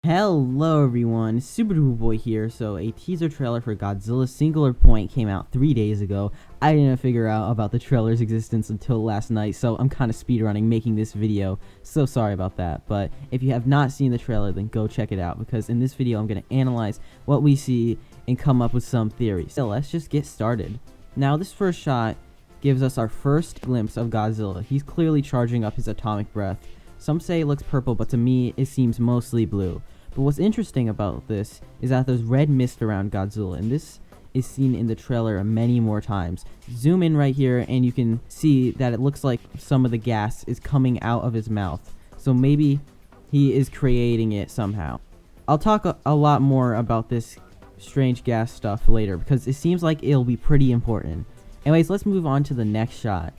Hello everyone, Super Duper Boy here. So a teaser trailer for Godzilla Singular Point came out 3 days ago. I didn't figure out about the trailer's existence until last night, so I'm kind of speedrunning making this video. So sorry about that, but if you have not seen the trailer, then go check it out, because in this video I'm going to analyze what we see and come up with some theories. So let's just get started. Now this first shot gives us our first glimpse of Godzilla. He's clearly charging up his atomic breath. Some say it looks purple, but to me it seems mostly blue. But what's interesting about this is that there's red mist around Godzilla, and this is seen in the trailer many more times. Zoom in right here and you can see that it looks like some of the gas is coming out of his mouth. So maybe he is creating it somehow. I'll talk a lot more about this strange gas stuff later, because it seems like it'll be pretty important. Anyways, let's move on to the next shot.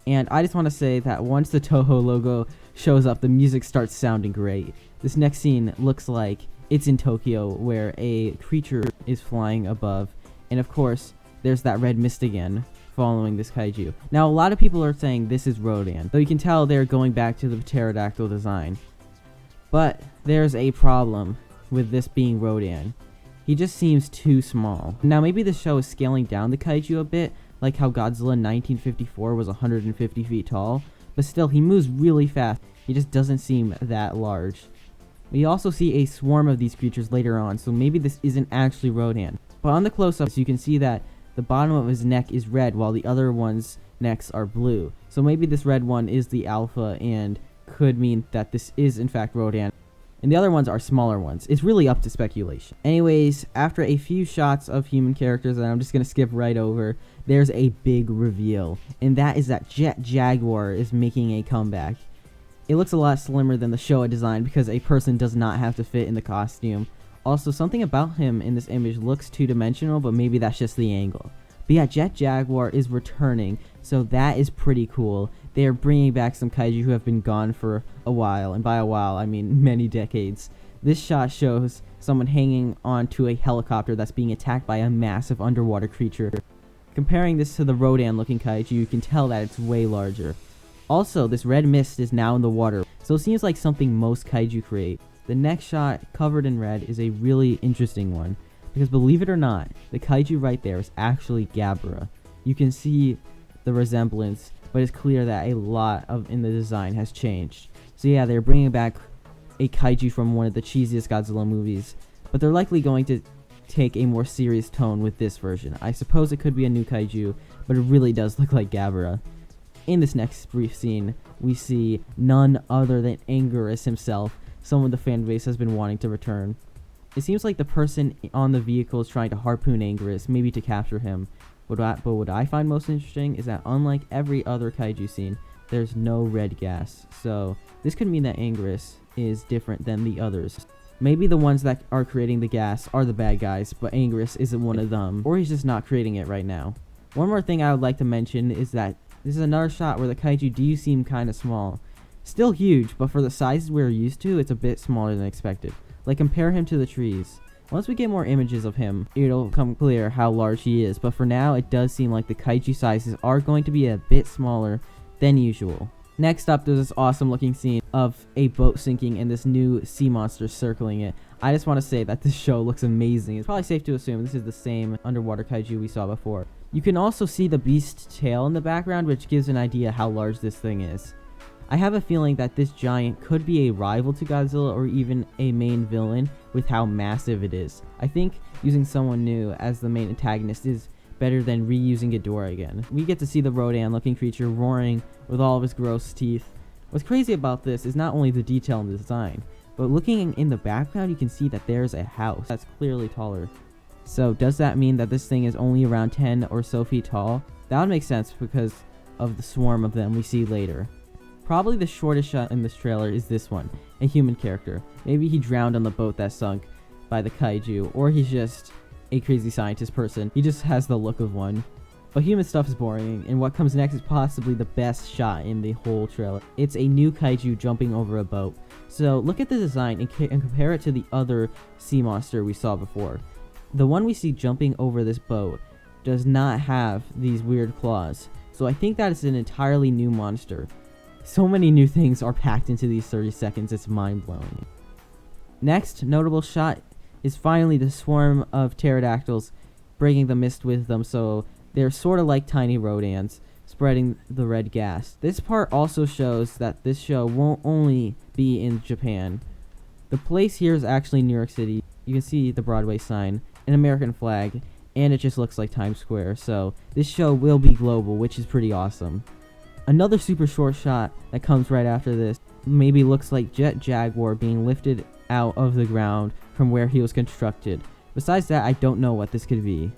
And I just want to say that once the Toho logo shows up, the music starts sounding great. This next scene looks like it's in Tokyo, where a creature is flying above. And of course, there's that red mist again following this kaiju. Now, a lot of people are saying this is Rodan, though you can tell they're going back to the pterodactyl design. But there's a problem with this being Rodan. He just seems too small. Now, maybe the show is scaling down the kaiju a bit, like how Godzilla in 1954 was 150 feet tall, but still, he moves really fast. He just doesn't seem that large. We also see a swarm of these creatures later on, so maybe this isn't actually Rodan. But on the close-ups, you can see that the bottom of his neck is red, while the other one's necks are blue. So maybe this red one is the alpha, and could mean that this is in fact Rodan. And the other ones are smaller ones. It's really up to speculation. Anyways, after a few shots of human characters that I'm just going to skip right over, there's a big reveal. And that is that Jet Jaguar is making a comeback. It looks a lot slimmer than the Showa design, because a person does not have to fit in the costume. Also, something about him in this image looks two-dimensional, but maybe that's just the angle. But yeah, Jet Jaguar is returning, so that is pretty cool. They are bringing back some kaiju who have been gone for a while, and by a while, I mean many decades. This shot shows someone hanging onto a helicopter that's being attacked by a massive underwater creature. Comparing this to the Rodan-looking kaiju, you can tell that it's way larger. Also, this red mist is now in the water, so it seems like something most kaiju create. The next shot, covered in red, is a really interesting one, because believe it or not, the kaiju right there is actually Gabra. You can see the resemblance, but it's clear that a lot in the design has changed. So yeah, they're bringing back a kaiju from one of the cheesiest Godzilla movies, but they're likely going to take a more serious tone with this version. I suppose it could be a new kaiju, but it really does look like Gabra. In this next brief scene, we see none other than Anguirus himself, someone the fan base has been wanting to return. It seems like the person on the vehicle is trying to harpoon Anguirus, maybe to capture him. But what I find most interesting is that unlike every other kaiju scene, there's no red gas. So this could mean that Anguirus is different than the others. Maybe the ones that are creating the gas are the bad guys, but Anguirus isn't one of them, or he's just not creating it right now. One more thing I would like to mention is that this is another shot where the kaiju do seem kind of small. Still huge, but for the sizes we're used to, it's a bit smaller than expected. Like, compare him to the trees. Once we get more images of him, it'll become clear how large he is, but for now, it does seem like the kaiju sizes are going to be a bit smaller than usual. Next up, there's this awesome looking scene of a boat sinking and this new sea monster circling it. I just want to say that this show looks amazing. It's probably safe to assume this is the same underwater kaiju we saw before. You can also see the beast's tail in the background, which gives an idea how large this thing is. I have a feeling that this giant could be a rival to Godzilla, or even a main villain with how massive it is. I think using someone new as the main antagonist is better than reusing Ghidorah again. We get to see the Rodan looking creature roaring with all of his gross teeth. What's crazy about this is not only the detail in the design, but looking in the background, you can see that there's a house that's clearly taller. So does that mean that this thing is only around 10 or so feet tall? That would make sense because of the swarm of them we see later. Probably the shortest shot in this trailer is this one, a human character. Maybe he drowned on the boat that sunk by the kaiju, or he's just a crazy scientist person. He just has the look of one. But human stuff is boring, and what comes next is possibly the best shot in the whole trailer. It's a new kaiju jumping over a boat. So look at the design and compare it to the other sea monster we saw before. The one we see jumping over this boat does not have these weird claws. So I think that is an entirely new monster. So many new things are packed into these 30 seconds, it's mind-blowing. Next notable shot is finally the swarm of pterodactyls bringing the mist with them, so they're sort of like tiny road ants spreading the red gas. This part also shows that this show won't only be in Japan. The place here is actually New York City. You can see the Broadway sign, an American flag, and it just looks like Times Square, so this show will be global, which is pretty awesome. Another super short shot that comes right after this maybe looks like Jet Jaguar being lifted out of the ground from where he was constructed. Besides that, I don't know what this could be.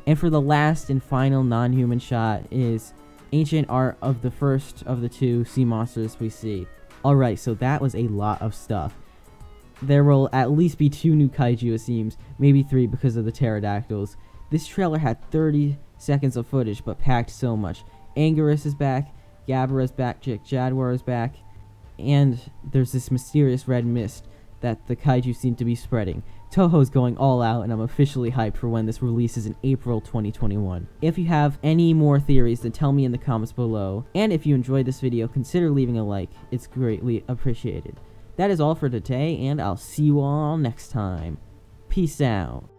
And for the last and final non-human shot is ancient art of the first of the two sea monsters we see. Alright, so that was a lot of stuff. There will at least be 2 new kaiju, it seems, maybe 3 because of the pterodactyls. This trailer had 30 seconds of footage, but packed so much. Anguirus is back, Gabara is back, Jaguar is back, and there's this mysterious red mist that the kaiju seem to be spreading. Toho's going all out, and I'm officially hyped for when this releases in April 2021. If you have any more theories, then tell me in the comments below. And if you enjoyed this video, consider leaving a like. It's greatly appreciated. That is all for today, and I'll see you all next time. Peace out.